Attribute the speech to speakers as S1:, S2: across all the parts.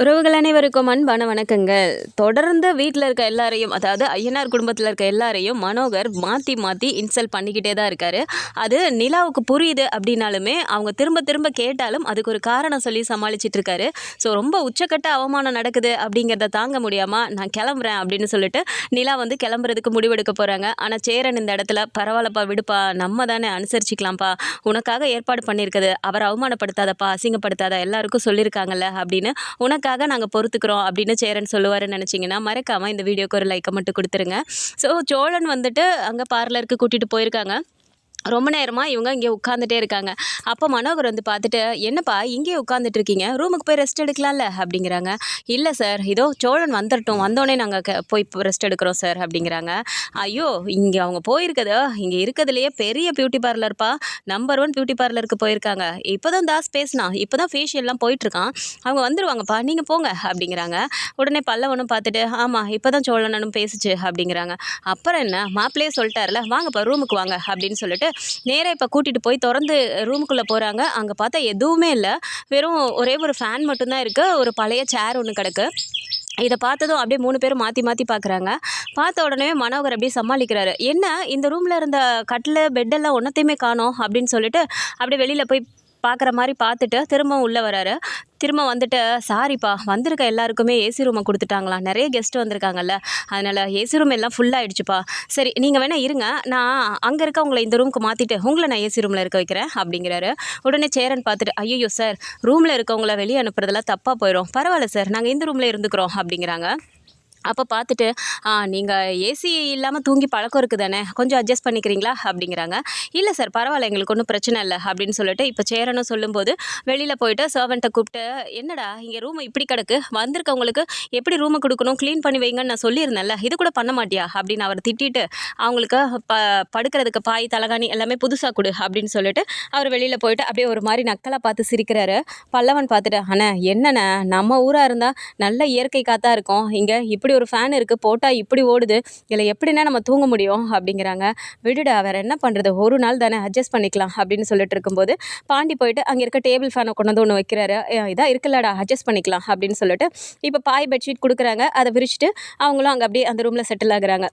S1: உறவுகள் அனைவருக்கும் அன்பான வணக்கங்கள். தொடர்ந்து வீட்டில் இருக்க எல்லாரையும், அதாவது ஐயனார் குடும்பத்தில் இருக்க எல்லாரையும் மனோகர் மாற்றி மாற்றி இன்சல்ட் பண்ணிக்கிட்டே தான் இருக்காரு. அது நிலாவுக்கு புரியுது அப்படின்னாலுமே அவங்க திரும்ப திரும்ப கேட்டாலும் அதுக்கு ஒரு காரணம் சொல்லி சமாளிச்சிட்டு இருக்காரு. ஸோ ரொம்ப உச்சக்கட்ட அவமானம் நடக்குது அப்படிங்கிறத தாங்க முடியாமல் நான் கிளம்புறேன் அப்படின்னு சொல்லிட்டு நிலா வந்து கிளம்புறதுக்கு முடிவெடுக்க போகிறாங்க. ஆனால் சேரன் இந்த இடத்துல பரவாயில்லப்பா, விடுப்பா, நம்ம தானே அனுசரிச்சிக்கலாம்ப்பா, உனக்காக ஏற்பாடு பண்ணியிருக்குது, அவரை அவமானப்படுத்தாதப்பா, அசிங்கப்படுத்தாத, எல்லாருக்கும் சொல்லியிருக்காங்கல்ல அப்படின்னு, உனக்காக நாங்கள் பொறுத்துக்கிறோம் அப்படின்னு சேரன் சொல்லுவாருன்னு நினச்சிங்கன்னா மறக்காமல் இந்த வீடியோக்கு ஒரு லைக்கை மட்டும் கொடுத்துருங்க. ஸோ சோழன் வந்துட்டு அங்கே பார்லருக்கு கூட்டிகிட்டு போயிருக்காங்க. ரொம்ப நேரமாக இவங்க இங்கே உட்காந்துட்டே இருக்காங்க. அப்போ மனோகர் வந்து பார்த்துட்டு, என்னப்பா இங்கே உட்காந்துட்டு இருக்கீங்க, ரூமுக்கு போய் ரெஸ்ட் எடுக்கலாம்ல அப்படிங்கிறாங்க. இல்லை சார், இதோ சோழன் வந்துடட்டும், வந்தோடனே நாங்கள் போய் ரெஸ்ட் எடுக்கிறோம் சார் அப்படிங்கிறாங்க. ஐயோ, இங்கே அவங்க போயிருக்கதோ இங்கே இருக்கிறதுலையே பெரிய பியூட்டி பார்லர்ப்பா, நம்பர் 1 பியூட்டி பார்லருக்கு போயிருக்காங்க. இப்போ தான் தாஸ் பேசினா, இப்போ தான் ஃபேஷியல்லாம் போயிட்டுருக்கான், அவங்க வந்துடுவாங்கப்பா, நீங்கள் போங்க அப்படிங்கிறாங்க. உடனே பல்லவனும் பார்த்துட்டு, ஆமாம் இப்போ தான் சோழனும் பேசுச்சு அப்படிங்கிறாங்க. அப்புறம் என்ன, மாப்பிள்ளையே சொல்லிட்டார்ல, வாங்கப்பா ரூமுக்கு வாங்க அப்படின்னு சொல்லிட்டு நேராக இப்போ கூட்டிகிட்டு போய் திறந்து ரூமுக்குள்ளே போகிறாங்க. அங்கே பார்த்தா எதுவுமே இல்லை, வெறும் ஒரே ஒரு ஃபேன் மட்டும்தான் இருக்குது, ஒரு பழைய சேர் ஒன்று கிடக்கு. இதை பார்த்ததும் அப்படியே 3 பேரும் மாற்றி மாற்றி பார்க்குறாங்க. பார்த்த உடனே மனோகர் அப்படியே சமாளிக்கிறாரு. என்ன இந்த ரூமில் இருந்த கட்டில் பெட்டெல்லாம் ஒன்றத்தையுமே காணோம் அப்படின்னு சொல்லிட்டு அப்படியே வெளியில் போய் பார்க்குற மாதிரி பார்த்துட்டு திரும்பவும் உள்ளே வராரு. திரும்ப வந்துட்டு, சாரிப்பா, வந்திருக்க எல்லாருக்குமே ஏசி ரூமை கொடுத்துட்டாங்களாம், நிறைய கெஸ்ட் வந்திருக்காங்கல்ல, அதனால் ஏசி ரூம் எல்லாம் ஃபுல்லாகிடுச்சுப்பா, சரி நீங்கள் வேணால் இருங்க, நான் அங்கே இருக்க உங்களை இந்த ரூமுக்கு மாற்றிட்டு உங்களை நான் ஏசி ரூமில் இருக்க வைக்கிறேன் அப்படிங்கிறாரு. உடனே சேரன் பார்த்துட்டு, ஐயோ சார், ரூமில் இருக்கவங்கள வெளியே அனுப்புறதெல்லாம் தப்பாக போயிடும், பரவாயில்ல சார், நாங்கள் இந்த ரூமில் இருந்துக்கிறோம் அப்படிங்கிறாங்க. அப்போ பார்த்துட்டு, நீங்கள் ஏசி இல்லாமல் தூங்கி பழக்கம் இருக்குது தானே, கொஞ்சம் அட்ஜஸ்ட் பண்ணிக்கிறீங்களா அப்படிங்கிறாங்க. இல்லை சார், பரவாயில்ல, எங்களுக்கு ஒன்றும் பிரச்சனை இல்லை அப்படின்னு சொல்லிட்டு இப்போ சேரனும் சொல்லும்போது வெளியில் போயிட்டு சர்வெண்ட்டை கூப்பிட்டு, என்னடா இங்கே ரூம் இப்படி கிடக்கு, வந்திருக்கவங்களுக்கு எப்படி ரூமை கொடுக்கணும், க்ளீன் பண்ணி வைங்கன்னு நான் சொல்லியிருந்தேன்ல, இது கூட பண்ண மாட்டியா அப்படின்னு அவர் திட்டிட்டு, அவங்களுக்கு படுக்கிறதுக்கு பாய் தலகாணி எல்லாமே புதுசாக கொடு அப்படின்னு சொல்லிட்டு அவர் வெளியில் போயிட்டு அப்படியே ஒரு மாதிரி நக்கலாக பார்த்து சிரிக்கிறாரு. பல்லவன் பார்த்துட்டு, அண்ணா என்னண்ணே, நம்ம ஊராக இருந்தால் நல்ல இயற்கை காற்றா இருக்கும், இங்கே இப்படி ஒரு ஃபேன் இருக்குது, போட்டால் இப்படி ஓடுது, இதில் எப்படின்னா நம்ம தூங்க முடியும் அப்படிங்கிறாங்க. விடுடா, வேறு என்ன பண்ணுறது, ஒரு நாள் தானே, அட்ஜஸ்ட் பண்ணிக்கலாம் அப்படின்னு சொல்லிட்டு இருக்கும்போது பாண்டி போயிட்டு அங்கே இருக்க டேபிள் ஃபேனை கொண்டு வந்து ஒன்று வைக்கிறாரு. இதாக இருக்குல்லடா, அட்ஜஸ்ட் பண்ணிக்கலாம் அப்படின்னு சொல்லிட்டு இப்போ பாய் பெட்ஷீட் கொடுக்குறாங்க. அதை விரிச்சிட்டு அவங்களும் அங்கே அப்படியே அந்த ரூமில் செட்டில் ஆகுறாங்க.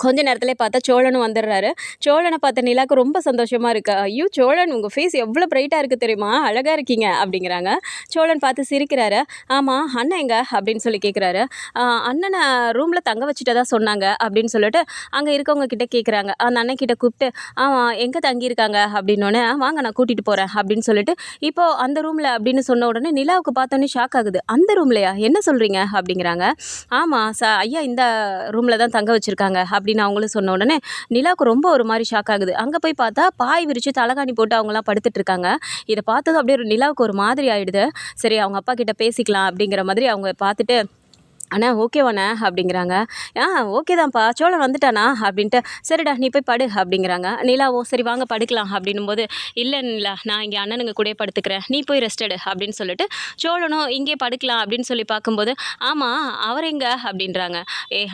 S1: கொஞ்ச நேரத்துலேயே பார்த்தா சோழனும் வந்துடுறாரு. சோழனை பார்த்த நிலாவுக்கு ரொம்ப சந்தோஷமாக இருக்குது. ஐயோ சோழன், உங்கள் ஃபேஸ் எவ்வளோ ப்ரைட்டாக இருக்குது தெரியுமா, அழகாக இருக்கீங்க அப்படிங்கிறாங்க. சோழன் பார்த்து சிரிக்கிறாரு. ஆமாம், அண்ணன் எங்க அப்படின்னு சொல்லி கேட்குறாரு. அண்ணனை ரூமில் தங்க வச்சுட்டதா சொன்னாங்க அப்படின்னு சொல்லிட்டு அங்கே இருக்கவங்க கிட்டே கேட்குறாங்க. அந்த அண்ணன் கிட்ட கூப்பிட்டு, எங்கே தங்கியிருக்காங்க அப்படின்னோடனே, வாங்க நான் கூட்டிகிட்டு போகிறேன் அப்படின்னு சொல்லிட்டு இப்போது அந்த ரூமில் அப்படின்னு சொன்ன உடனே நிலாவுக்கு பார்த்தோன்னே ஷாக் ஆகுது. அந்த ரூம்லையா, என்ன சொல்கிறீங்க அப்படிங்கிறாங்க. ஆமாம் ஐயா, இந்த ரூமில் தான் தங்க வச்சுருக்காங்க அப்படின்னு அவங்களும் சொன்ன உடனே நிலாவுக்கு ரொம்ப ஒரு மாதிரி ஷாக் ஆகுது. அங்கே போய் பார்த்தா பாய் விரித்து தலகாணி போட்டு அவங்களாம் படுத்துட்டு இருக்காங்க. இதை பார்த்ததும் அப்படியே நிலாவுக்கு ஒரு மாதிரி ஆகிடுது. சரி, அவங்க அப்பா கிட்ட பேசிக்கலாம் அப்படிங்கிற மாதிரி அவங்க பார்த்துட்டு, அண்ணா ஓகேவாண்ணே அப்படிங்கிறாங்க. ஓகே தான்ப்பா, சோழன் வந்துட்டானா அப்படின்ட்டு, சரிடா நீ போய் படு அப்படிங்கிறாங்க. நிலாவும் சரி வாங்க படுக்கலாம் அப்படின்னும்போது, இல்லை நிலா, நான் இங்கே அண்ணனுங்க கூட படுத்துக்கிறேன், நீ போய் ரெஸ்ட் எடு அப்படின்னு சொல்லிட்டு சோழனும் இங்கே படுக்கலாம் அப்படின்னு சொல்லி பார்க்கும்போது, ஆமாம் அவர் எங்கே அப்படின்றாங்க.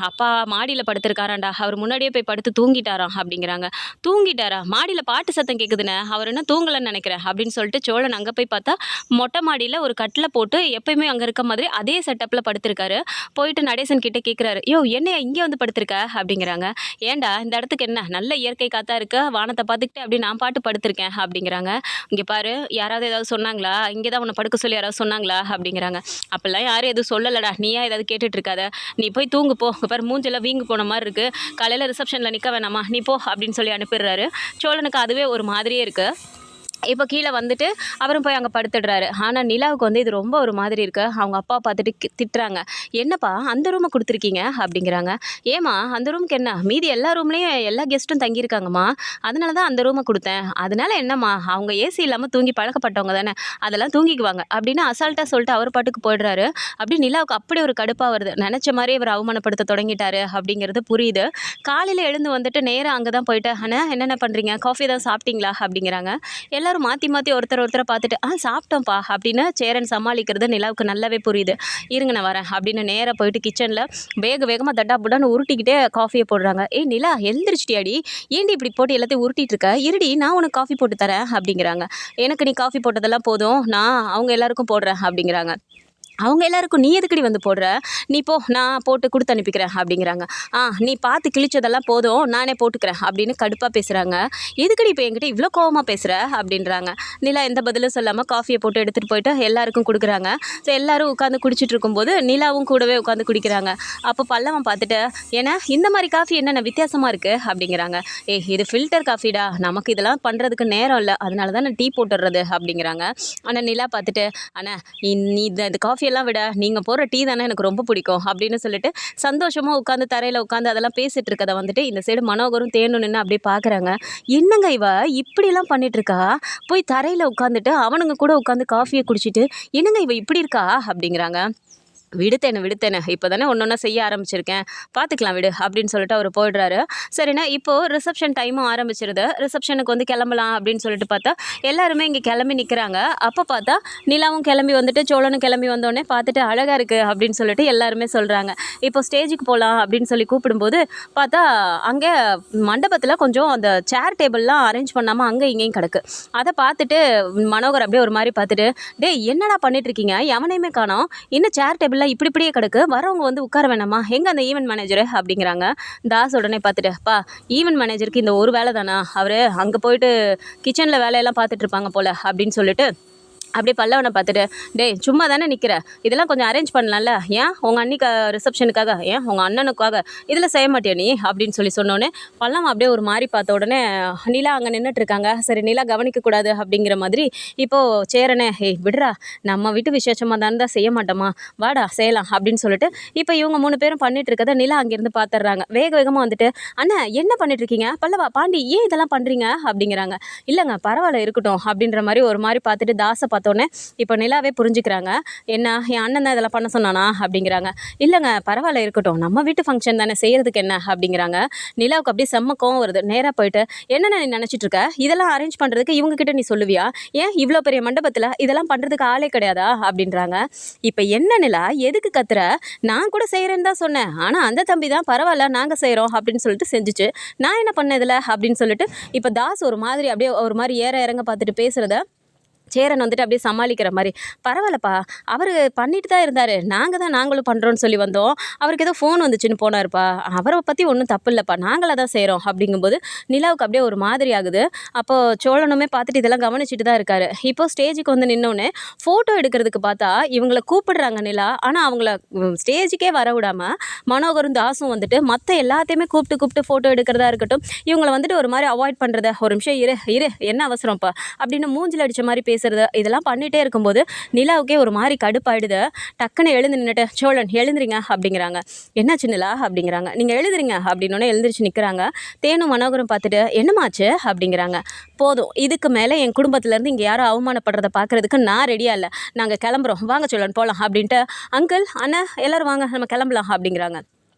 S1: அப்பா மாடியில் படுத்துருக்காராண்டா, அவர் முன்னாடியே போய் படுத்து தூங்கிட்டாராம் அப்படிங்கிறாங்க. தூங்கிட்டாரா, மாடியில் பாட்டு சத்தம் கேட்குதுண்ணே, அவர் என்ன தூங்கலைன்னு நினைக்கிறேன் அப்படின்னு சொல்லிட்டு சோழன் அங்கே போய் பார்த்தா மொட்டை மாடியில் ஒரு கட்டில் போட்டு எப்பயுமே அங்கே இருக்க மாதிரி அதே செட்டப்பில் படுத்திருக்காரு. போயிட்டு நடேசன் கிட்டே கேட்குறாரு, யோ என்னையா இங்கே வந்து படுத்திருக்க அப்படிங்கிறாங்க. ஏன்டா இந்த இடத்துக்கு என்ன, நல்ல இயற்கை காத்தா இருக்க, வானத்தை பார்த்துக்கிட்டு அப்படி நான் பாட்டு படுத்திருக்கேன் அப்படிங்கிறாங்க. இங்கே பாரு, யாராவது ஏதாவது சொன்னாங்களா, இங்கே தான் உன்னை படுக்க சொல்லி யாராவது சொன்னாங்களா அப்படிங்கிறாங்க. அப்போல்லாம் யாரும் எதுவும் சொல்லலடா, நீயா ஏதாவது கேட்டுட்டு இருக்காத, நீ போய் தூங்கு போ, பாரு மூஞ்செல்லாம் வீங்கு போன மாதிரி இருக்குது, காலையில் ரிசப்ஷனில் நிற்க வேணாமா, நீ போ அப்படின்னு சொல்லி அனுப்பிடுறாரு. சோழனுக்கு அதுவே ஒரு மாதிரியே இருக்குது. இப்போ கீழே வந்துட்டு அவரும் போய் அங்கே படுத்துடுறாரு. ஆனால் நிலாவுக்கு வந்து இது ரொம்ப ஒரு மாதிரி இருக்குது. அவங்க அப்பா பார்த்துட்டு திட்டுறாங்க. என்னப்பா அந்த ரூமை கொடுத்துருக்கீங்க அப்படிங்கிறாங்க. ஏம்மா அந்த ரூமுக்கு என்ன, மீதி எல்லா ரூம்லேயும் எல்லா கெஸ்ட்டும் தங்கியிருக்காங்கம்மா, அதனால தான் அந்த ரூமை கொடுத்தேன், அதனால என்னம்மா, அவங்க ஏசி இல்லாமல் தூங்கி பழக்கப்பட்டவங்க தானே, அதெல்லாம் தூங்கிக்குவாங்க அப்படின்னு அசால்ட்டாக சொல்லிட்டு அவர் பாட்டுக்கு போயிடுறாரு. அப்படி நிலாவுக்கு அப்படி ஒரு கடுப்பாக வருது. நினச்ச மாதிரி இவர் அவமானப்படுத்த தொடங்கிட்டாரு அப்படிங்கிறது புரியுது. காலையில் எழுந்து வந்துட்டு நேராக அங்கே தான் போயிட்டு, அண்ணா என்னென்ன பண்ணுறீங்க, காஃபி தான் சாப்பிட்டீங்களா அப்படிங்கிறாங்க. எல்லாரும் மாற்றி மாற்றி ஒருத்தரை பார்த்துட்டு, சாப்பிட்டோம்ப்பா அப்படின்னு சேரன் சமாளிக்கிறது நிலாவுக்கு நல்லாவே புரியுது. இருங்க நான் வரேன் அப்படின்னு நேராக போயிட்டு கிச்சனில் வேகமாக தட்டா புட்டான்னு உருட்டிக்கிட்டே காஃபியை போடுறாங்க. நிலா எழுந்திரிச்சிட்டியாடி, ஏண்டி இப்படி போட்டு எல்லாத்தையும் உருட்டிட்டு இருக்க, இருடி நான் உனக்கு காஃபி போட்டு தரேன் அப்படிங்கிறாங்க. எனக்கு நீ காஃபி போட்டதெல்லாம் போதும், நான் அவங்க எல்லாருக்கும் போடுறேன் அப்படிங்கிறாங்க. அவங்க எல்லாருக்கும் நீ எதுக்குடி வந்து போடுற, நீ போ நான் போட்டு கொடுத்து அனுப்பிக்கிறேன் அப்படிங்கிறாங்க. நீ பார்த்து கிழிச்சதெல்லாம் போதும் நானே போட்டுக்கிறேன் அப்படின்னு கடுப்பாக பேசுகிறாங்க. எதுக்குடி இப்போ என்கிட்ட இவ்வளோ கோவமாக பேசுகிற அப்படின்றாங்க. நிலா எந்த பதிலும் சொல்லாமல் காஃபியை போட்டு எடுத்துகிட்டு போயிட்டு எல்லாருக்கும் கொடுக்குறாங்க. ஸோ எல்லோரும் உட்காந்து குடிச்சிட்டு இருக்கும்போது நிலாவும் கூடவே உட்காந்து குடிக்கிறாங்க. அப்போ பல்லவன் பார்த்துட்டு ஏன்னா இந்த மாதிரி காஃபி என்னென்ன வித்தியாசமாக இருக்குது அப்படிங்கிறாங்க. இது ஃபில்டர் காஃபிடா, நமக்கு இதெல்லாம் பண்ணுறதுக்கு நேரம் இல்லை, அதனால தான் நான் டீ போட்டுடுறது அப்படிங்கிறாங்க. ஆனால் நிலா பார்த்துட்டு அண்ணா நீ இந்த காஃபி எல்லாம் விட நீங்கள் போடுற டீ தானே எனக்கு ரொம்ப பிடிக்கும் அப்படின்னு சொல்லிட்டு சந்தோஷமாக உட்காந்து தரையில் உட்காந்து அதெல்லாம் பேசிகிட்டு இருக்கதை வந்துட்டு இந்த சைடு மனோகரும் தேனும் நின்று அப்படியே பார்க்குறாங்க. என்னங்க இவ இப்படிலாம் பண்ணிட்டு இருக்கா, போய் தரையில் உட்காந்துட்டு அவனுங்க கூட உட்காந்து காஃபியை குடிச்சிட்டு என்னங்க இவ இப்படி இருக்கா அப்படிங்கிறாங்க. விடுத்தேனே இப்போ தானே ஒன்று ஒன்றா செய்ய ஆரம்பிச்சிருக்கேன், பார்த்துக்கலாம் விடு அப்படின்னு சொல்லிட்டு அவர் போயிடுறாரு. சரிண்ணா இப்போது ரிசப்ஷன் டைமும் ஆரம்பிச்சிருது. ரிசப்ஷனுக்கு வந்து கிளம்பலாம் அப்படின்னு சொல்லிட்டு பார்த்தா எல்லாருமே இங்கே கிளம்பி நிற்கிறாங்க. அப்போ பார்த்தா நிலாவும் கிளம்பி வந்துட்டு சோழனும் கிளம்பி வந்தோடனே பார்த்துட்டு அழகாக இருக்குது அப்படின்னு சொல்லிட்டு எல்லாருமே சொல்கிறாங்க. இப்போ ஸ்டேஜுக்கு போகலாம் அப்படின்னு சொல்லி கூப்பிடும்போது பார்த்தா அங்கே மண்டபத்தில் கொஞ்சம் அந்த சேர் டேபிள்லாம் அரேஞ்ச் பண்ணாமல் அங்கே இங்கேயும் கிடக்கு. அதை பார்த்துட்டு மனோகர் அப்படியே ஒரு மாதிரி பார்த்துட்டு என்னடா பண்ணிட்டுருக்கீங்க, எவனையுமே காணோம், இன்னும் சேர் டேபிள் இப்படியே கிடக்கு, வரவங்க வந்து உட்கார வேணாமா, எங்கே அந்த ஈவென்ட் மேனேஜரு அப்படிங்கிறாங்க. தாஸ் உடனே பார்த்துட்டு ஈவென்ட் மேனேஜருக்கு இந்த ஒரு வேலை தானா, அவர் அங்கே போயிட்டு கிச்சனில் வேலையெல்லாம் பார்த்துட்டு இருப்பாங்க போல் அப்படின்னு சொல்லிட்டு அப்படியே பல்லவனை பார்த்துட்டு சும்மா தானே நிற்கிற, இதெல்லாம் கொஞ்சம் அரேஞ்ச் பண்ணலாம்ல, ஏன் உங்கள் அன்னிக்கு ரிசப்ஷனுக்காக, ஏன் உங்கள் அண்ணனுக்காக இதில் செய்ய மாட்டியா நீ அப்படின்னு சொன்னோன்னே பல்லவன் அப்படியே ஒரு மாதிரி பார்த்த உடனே நிலா அங்கே நின்றுட்டுருக்காங்க. சரி நிலா கவனிக்கக்கூடாது அப்படிங்கிற மாதிரி இப்போது சேரனே விடுறா, நம்ம வீட்டு விசேஷமாக தான் செய்ய மாட்டோமா, வாடா செய்யலாம் அப்படின்னு சொல்லிட்டு இப்போ இவங்க 3 பேரும் பண்ணிட்டு இருக்கதை நிலா அங்கேருந்து பார்த்துட்றாங்க. வேகமாக வந்துட்டு அண்ணா என்ன பண்ணிட்டுருக்கீங்க, பல்லவா பாண்டி ஏன் இதெல்லாம் பண்ணுறீங்க அப்படிங்கிறாங்க. இல்லைங்க பரவாயில்ல இருக்கட்டும் அப்படின்ற மாதிரி ஒரு மாதிரி பார்த்துட்டு தாசை பார்த்தோன்னே இப்போ நிலாவே புரிஞ்சுக்கிறாங்க. என்ன என் அண்ணன் தான் இதெல்லாம் பண்ண சொன்னானா அப்படிங்கிறாங்க. இல்லைங்க பரவாயில்ல இருக்கட்டும், நம்ம வீட்டு ஃபங்க்ஷன் தானே, செய்கிறதுக்கு என்ன அப்படிங்கிறாங்க. நிலாவுக்கு அப்படியே செம்ம கோவம் வருது. நேராக போயிட்டு என்னென்ன நீ நினச்சிட்டு இருக்க, இதெல்லாம் அரேஞ்ச் பண்ணுறதுக்கு இவங்ககிட்ட நீ சொல்லுவியா, ஏன் இவ்வளோ பெரிய மண்டபத்தில் இதெல்லாம் பண்ணுறதுக்கு ஆளே கிடையாதா அப்படின்றாங்க. இப்போ என்ன நிலா எதுக்கு கத்துற, நான் கூட செய்கிறேன்னு தான் சொன்னேன், ஆனால் அந்த தம்பி தான் பரவாயில்ல நாங்கள் செய்கிறோம் அப்படின்னு சொல்லிட்டு செஞ்சுச்சு, நான் என்ன பண்ண இதில் அப்படின்னு சொல்லிட்டு இப்போ தாஸ் ஒரு மாதிரி அப்படியே ஒரு மாதிரி இறங்க பார்த்துட்டு பேசுகிறத சேரன் வந்துட்டு அப்படியே சமாளிக்கிற மாதிரி, பரவாயில்லப்பா அவர் பண்ணிட்டு தான் இருந்தார், நாங்களும் பண்ணுறோன்னு சொல்லி வந்தோம், அவருக்கு ஏதோ ஃபோன் வந்துச்சுன்னு போனார்ப்பா, அவரை பற்றி ஒன்றும் தப்பு இல்லைப்பா, நாங்களாக தான் செய்கிறோம் அப்படிங்கும்போது நிலாவுக்கு அப்படியே ஒரு மாதிரி ஆகுது. அப்போது சோழனுமே பார்த்துட்டு இதெல்லாம் கவனிச்சுட்டு தான் இருக்காரு. இப்போது ஸ்டேஜுக்கு வந்து நின்னோடனே ஃபோட்டோ எடுக்கிறதுக்கு பார்த்தா இவங்களை கூப்பிடுறாங்க நிலா, ஆனால் அவங்கள ஸ்டேஜுக்கே வர விடாமல் மனோகரும் தாசும் வந்துட்டு மற்ற எல்லாத்தையுமே கூப்பிட்டு ஃபோட்டோ எடுக்கிறதா இருக்கட்டும், இவங்களை வந்துட்டு ஒரு மாதிரி அவாய்ட் பண்ணுறத, ஒரு நிமிஷம் இரு என்ன அவசரம்ப்பா அப்படின்னு மூஞ்சில் அடித்த மாதிரி பேசுறது, இதெல்லாம் பண்ணிகிட்டே இருக்கும்போது நிலாவுக்கே ஒரு மாதிரி கடுப்பாயிடுது. டக்குன்னு எழுந்து நின்றுட்டு சோழன் எழுந்துறீங்க அப்படிங்கிறாங்க. என்னாச்சு நிலா அப்படிங்கிறாங்க. நீங்கள் எழுதுறீங்க அப்படின்னோடனே எழுந்திரிச்சு நிற்கிறாங்க. தேனும் மனோகரும் பார்த்துட்டு என்னமாச்சு அப்படிங்கிறாங்க. போதும், இதுக்கு மேலே என் குடும்பத்திலேருந்து இங்கே யாரும் அவமானப்படுறதை பார்க்குறதுக்கு நான் ரெடியாக இல்லை, நாங்கள் கிளம்புறோம், வாங்க சோழன் போகலாம் அப்படின்ட்டு அங்கிள் அண்ணா எல்லோரும் வாங்க நம்ம கிளம்பலாம் அப்படிங்கிறாங்க.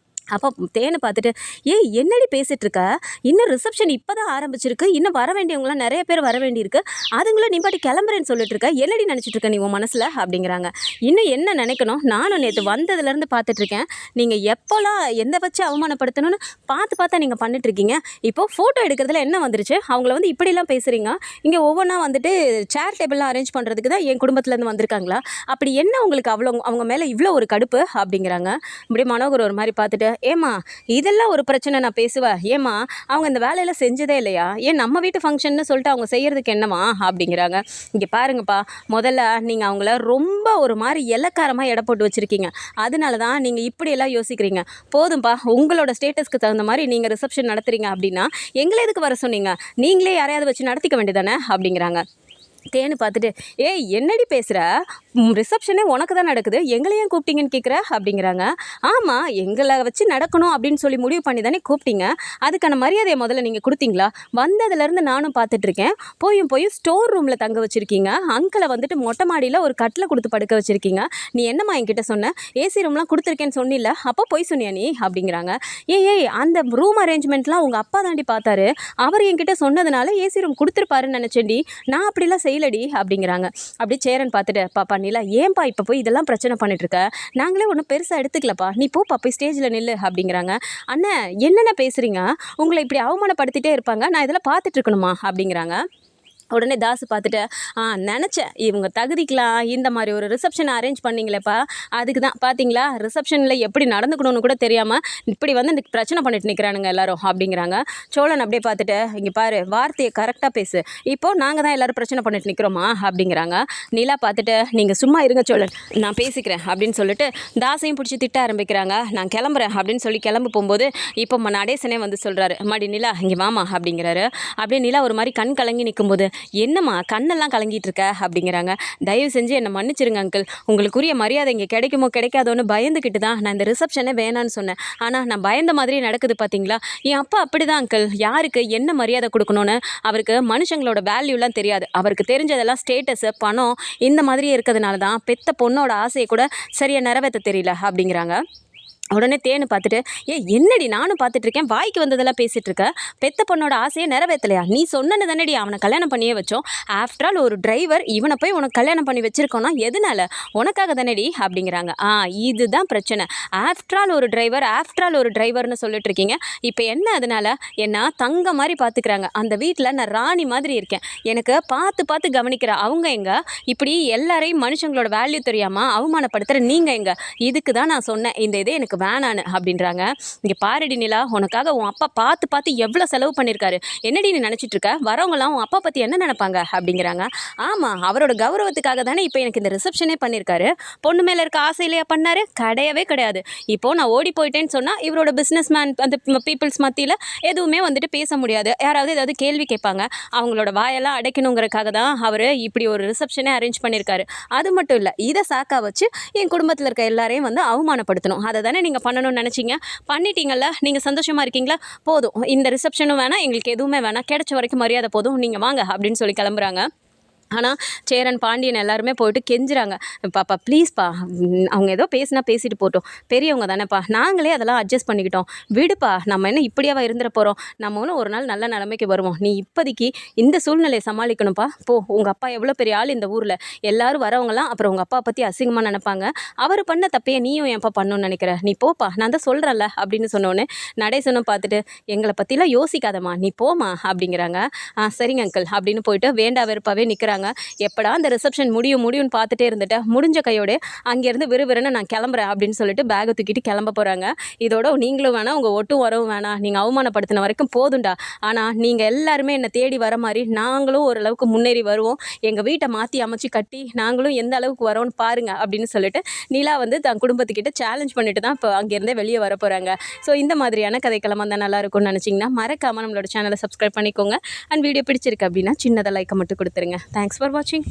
S1: அப்போ தேனை பார்த்துட்டு என்னடி பேசிகிட்டு இருக்க, இன்னும் ரிசப்ஷன் இப்போ தான் ஆரம்பிச்சிருக்கு, இன்னும் வர வேண்டியவங்களாம் நிறைய பேர் வர வேண்டியிருக்கு, அதுங்களும் நீ பாட்டி கிளம்புறேன்னு சொல்லிட்டு இருக்க, என்னடி நினச்சிட்டு இருக்க நீ உன் மனசில் அப்படிங்கிறாங்க. இன்னும் என்ன நினைக்கணும், நானும் நேற்று வந்ததுலேருந்து பார்த்துட்ருக்கேன், நீங்கள் எப்போல்லாம் எந்த வச்சு அவமானப்படுத்தணும்னு பார்த்தா நீங்கள் பண்ணிட்டுருக்கீங்க, இப்போது ஃபோட்டோ எடுக்கிறதுல என்ன வந்துருச்சு, அவங்கள வந்து இப்படிலாம் பேசுகிறீங்க, இங்கே ஒவ்வொன்றா வந்துட்டு சேர் டேபிள்லாம் அரேஞ்ச் பண்ணுறதுக்கு தான் என் குடும்பத்துலேருந்து வந்திருக்காங்களா, அப்படி என்ன உங்களுக்கு அவங்க மேலே இவ்வளோ ஒரு கடுப்பு அப்படிங்கிறாங்க. இப்படி மனோகர் ஒரு மாதிரி பார்த்துட்டு ஏம்மா இதெல்லாம் ஒரு பிரச்சனை நான் பேசுவேன், ஏம்மா அவங்க இந்த வேலையில் செஞ்சதே இல்லையா, ஏன் நம்ம வீட்டு ஃபங்க்ஷன்னு சொல்லிட்டு அவங்க செய்கிறதுக்கு என்னம்மா அப்படிங்கிறாங்க. இங்கே பாருங்கப்பா, முதல்ல நீங்கள் அவங்கள ரொம்ப ஒரு மாதிரி இலக்காரமாக எடை போட்டு வச்சுருக்கீங்க, அதனால தான் நீங்கள் இப்படியெல்லாம் யோசிக்கிறீங்க. போதும்ப்பா, உங்களோட ஸ்டேட்டஸ்க்கு தகுந்த மாதிரி நீங்கள் ரிசப்ஷன் நடத்துகிறீங்க அப்படின்னா எங்களை எதுக்கு வர சொன்னீங்க, நீங்களே யாரையாவது வச்சு நடத்திக்க வேண்டியதானே அப்படிங்கிறாங்க. தேனு பார்த்துட்டு என்னடி பேசுகிற, ரிசப்ஷனே உனக்கு தான் நடக்குது, எங்களையும் கூப்பிட்டீங்கன்னு கேட்குற அப்படிங்கிறாங்க. ஆமாம், எங்களை வச்சு நடக்கணும் அப்படின்னு சொல்லி முடிவு பண்ணி தானே கூப்பிட்டீங்க, அதுக்கான மரியாதையை முதல்ல நீங்கள் கொடுத்தீங்களா, வந்ததுலேருந்து நானும் பார்த்துட்ருக்கேன், போயும் ஸ்டோர் ரூமில் தங்க வச்சுருக்கீங்க, அங்கிளை வந்துட்டு மொட்டை மாடியில் ஒரு கட்டில் கொடுத்து படுக்க வச்சுருக்கீங்க, நீ என்னம்மா என்கிட்ட சொன்ன, ஏசி ரூம்லாம் கொடுத்துருக்கேன்னு சொன்னில்ல, அப்போ போய் சொன்னியா நீ அப்படிங்கிறாங்க. அந்த ரூம் அரேஞ்ச்மெண்ட்லாம் உங்கள் அப்பா தாண்டி பார்த்தாரு, அவர் என்கிட்ட சொன்னதுனால ஏசி ரூம் கொடுத்துருப்பாருன்னு நினச்சேன்டி, நான் அப்படிலாம் செய்யலடி அப்படிங்கிறாங்க. அப்படி சேரன் பார்த்துட்டு பாப்பா நிலா ஏன்பா இப்போ போய் இதெல்லாம் பிரச்சனை பண்ணிட்டு இருக்க, நாங்களே ஒன்றும் பெருசாக எடுத்துக்கலப்பா, நீ போப்பா போய் ஸ்டேஜில் நில்லு அப்படிங்கிறாங்க. அண்ணன் என்னென்ன பேசுகிறீங்க, உங்களை இப்படி அவமானப்படுத்திட்டே இருப்பாங்க, நான் இதெல்லாம் பார்த்துட்டு இருக்கணுமா அப்படிங்கிறாங்க. உடனே தாசு பார்த்துட்டு நினச்சேன் இவங்க தகுதிக்கலாம் இந்த மாதிரி ஒரு ரிசப்ஷன் அரேஞ்ச் பண்ணிங்களேப்பா, அதுக்கு தான் பார்த்தீங்களா ரிசப்ஷனில் எப்படி நடந்துக்கணும்னு கூட தெரியாமல் இப்படி வந்து இந்த பிரச்சனை பண்ணிட்டு நிற்கிறானுங்க எல்லாரும் அப்படிங்கிறாங்க. சோழன் அப்படியே பார்த்துட்டு, இங்கே பாரு வார்த்தையை கரெக்டாக பேசு, இப்போது நாங்கள் தான் எல்லோரும் பிரச்சனை பண்ணிட்டு நிற்கிறோமா அப்படிங்கிறாங்க. நிலா பார்த்துட்டு, நீங்கள் சும்மா இருங்க சோழன், நான் பேசிக்கிறேன் அப்படின்னு சொல்லிட்டு தாசையும் பிடிச்சி திட்ட ஆரம்பிக்கிறாங்க. நான் கிளம்புறேன் அப்படின்னு சொல்லி கிளம்ப போகும்போது இப்போ நடேசனே வந்து சொல்கிறாரு, மாடி நிலா இங்கே வாமா அப்படிங்கிறாரு. அப்படியே நிலா ஒரு மாதிரி கண் கலங்கி நிற்கும்போது, என்னம்மா கண்ணெல்லாம் கலங்கிட்டு இருக்க அப்படிங்கிறாங்க. தயவு செஞ்சு என்னை மன்னிச்சிருங்க அங்கிள், உங்களுக்குரிய மரியாதை இங்கே கிடைக்குமோ கிடைக்காதோன்னு பயந்துக்கிட்டு தான் நான் இந்த ரிசப்ஷனே வேணான்னு சொன்னேன். ஆனால் நான் பயந்த மாதிரி நடக்குது பார்த்தீங்களா. என் அப்பா அப்படி தான் அங்கிள், யாருக்கு என்ன மரியாதை கொடுக்கணும்னு அவருக்கு மனுஷங்களோட வேல்யூலாம் தெரியாது. அவருக்கு தெரிஞ்சதெல்லாம் ஸ்டேட்டஸு, பணம் இந்த மாதிரியே இருக்கிறதுனால தான் பெத்த பொண்ணோட ஆசையை கூட சரியாக நிறைவேற்ற தெரியல அப்படிங்கிறாங்க. உடனே தேனு பார்த்துட்டு, என்னடி நானும் பார்த்துட்ருக்கேன், வாய்க்கு வந்ததெல்லாம் பேசிகிட்டு இருக்க, பெத்த பொண்ணோட ஆசையை நிறைவேற்றலையா, நீ சொன்னது தானடி அவனை கல்யாணம் பண்ணியே வச்சோம், ஆஃப்டர் ஆல் ஒரு டிரைவர் இவனை போய் உனக்கு கல்யாணம் பண்ணி வச்சுருக்கோன்னா எதனால, உனக்காக தானடி அப்படிங்கிறாங்க. இதுதான் பிரச்சனை, ஆஃப்டர் ஆல் ஒரு டிரைவர் ஆஃப்டர் ஆல் ஒரு டிரைவர்னு சொல்லிட்டு இருக்கீங்க, இப்போ என்ன அதனால் என்ன தங்க மாதிரி பார்த்துக்கிறாங்க, அந்த வீட்டில் நான் ராணி மாதிரி இருக்கேன், எனக்கு பார்த்து பார்த்து கவனிக்கிற அவங்க எங்க, இப்படி எல்லாரையும் மனுஷங்களோட வேல்யூ தெரியாமல் அவமானப்படுத்துகிற நீங்கள் எங்க, இதுக்கு தான் நான் சொன்னேன் இந்த இதே எனக்கு வேணான்னு அப்படின்றாங்க. இங்கே பாரடி நிலா, உனக்காக உன் அப்பா பார்த்து பார்த்து எவ்வளோ செலவு பண்ணியிருக்காரு, என்னடி நீ நினச்சிட்டு இருக்க, வரவங்களாம் உன் அப்பா பற்றி என்ன நினைப்பாங்க அப்படிங்கிறாங்க. ஆமாம், அவரோட கௌரவத்துக்காக தானே இப்போ எனக்கு இந்த ரிசப்ஷனே பண்ணியிருக்காரு, பொண்ணு மேலே இருக்க ஆசையிலையா பண்ணார், கிடையவே கிடையாது. இப்போது நான் ஓடி போயிட்டேன்னு சொன்னால் இவரோட பிஸ்னஸ் மேன் அந்த பீப்புள்ஸ் மத்தியில் எதுவுமே வந்துட்டு பேச முடியாது, யாராவது ஏதாவது கேள்வி கேட்பாங்க, அவங்களோட வாயெல்லாம் அடைக்கணுங்கிறக்காக தான் அவர் இப்படி ஒரு ரிசப்ஷனே அரேஞ்ச் பண்ணியிருக்காரு. அது மட்டும் இல்லை, இதை சாக்கா வச்சு என் குடும்பத்தில் இருக்க எல்லாரையும் வந்து அவமானப்படுத்தணும், அதை தானே நீங்கள் பண்ணணும்னு நினச்சிங்க, பண்ணிட்டீங்கல்ல, நீங்கள் சந்தோஷமாக இருக்கீங்களா, போதும், இந்த ரிசப்ஷனும் வேணாம், எங்களுக்கு எதுவுமே வேணாம், கிடைச்ச வரைக்கும் மரியாதை போதும், நீங்கள் வாங்க அப்படின்னு சொல்லி கிளம்புறாங்க. ஆனால் சேரன் பாண்டியன் எல்லாருமே போயிட்டு கெஞ்சுறாங்க, பாப்பா ப்ளீஸ்ப்பா, அவங்க ஏதோ பேசினா பேசிட்டு போட்டோம், பெரியவங்க தானேப்பா, நாங்களே அதெல்லாம் அட்ஜஸ்ட் பண்ணிக்கிட்டோம், விடுப்பா, நம்ம என்ன இப்படியாவா இருந்துட போகிறோம், நம்மளும் ஒரு நாள் நல்ல நிலைமைக்கு வருவோம், நீ இப்போதைக்கு இந்த சூழ்நிலையை சமாளிக்கணும்ப்பா, போ, உங்கள் அப்பா எவ்வளோ பெரிய ஆள் இந்த ஊரில், எல்லோரும் வரவங்களாம் அப்புறம் உங்கள் அப்பா பற்றி அசிங்கமாக நினைப்பாங்க, அவர் பண்ண தப்பையே நீயும் என்ப்பா பண்ணணும்னு நினைக்கிற, நீ போப்பா, நான் தான் சொல்கிறேன்ல அப்படின்னு சொன்னோன்னே நடேசனும் பார்த்துட்டு, எங்களை பற்றிலாம் யோசிக்காதம்மா, நீ போமா அப்படிங்கிறாங்க. சரிங்க அங்கிள் அப்படின்னு போயிட்டு வேண்டா வெறுப்பாகவே நிற்கிறாங்க. எப்படா அந்த ரிசப்ஷன் முடியும்னு பார்த்துட்டே இருந்துட்டு முடிஞ்ச கையோட அங்கேருந்து விறுவிறுன்னு நான் கிளம்புறேன் அப்படின்னு சொல்லிட்டு பேக்கை தூக்கிட்டு கிளம்ப போகிறாங்க. இதோட நீங்களும் வேணாம், உங்கள் ஒட்டும் வரவும் வேணாம், நீங்கள் அவமானப்படுத்தின வரைக்கும் போதுண்டா, ஆனால் நீங்கள் எல்லாருமே என்னை தேடி வர மாதிரி நாங்களும் ஓரளவுக்கு முன்னேறி வருவோம், எங்கள் வீட்டை மாற்றி அமைச்சு கட்டி நாங்களும் எந்த அளவுக்கு வரோன்னு பாருங்க அப்படின்னு சொல்லிட்டு நிலா வந்து தன் குடும்பத்துக்கிட்ட சேலஞ்ச் பண்ணிட்டு தான் இப்போ அங்கேருந்தே வெளியே வர போகிறாங்க. ஸோ இந்த மாதிரியான கதைக்களம் வந்தால் நல்லா இருக்கும்னு நினச்சிங்கன்னா மறக்காமல் நம்மளோட சேனலை சப்ஸ்கிரைப் பண்ணிக்கோங்க. அண்ட் வீடியோ பிடிச்சிருக்கு அப்படின்னா சின்னதாக லைக்கை மட்டும் கொடுத்துருங்க. Thanks for watching.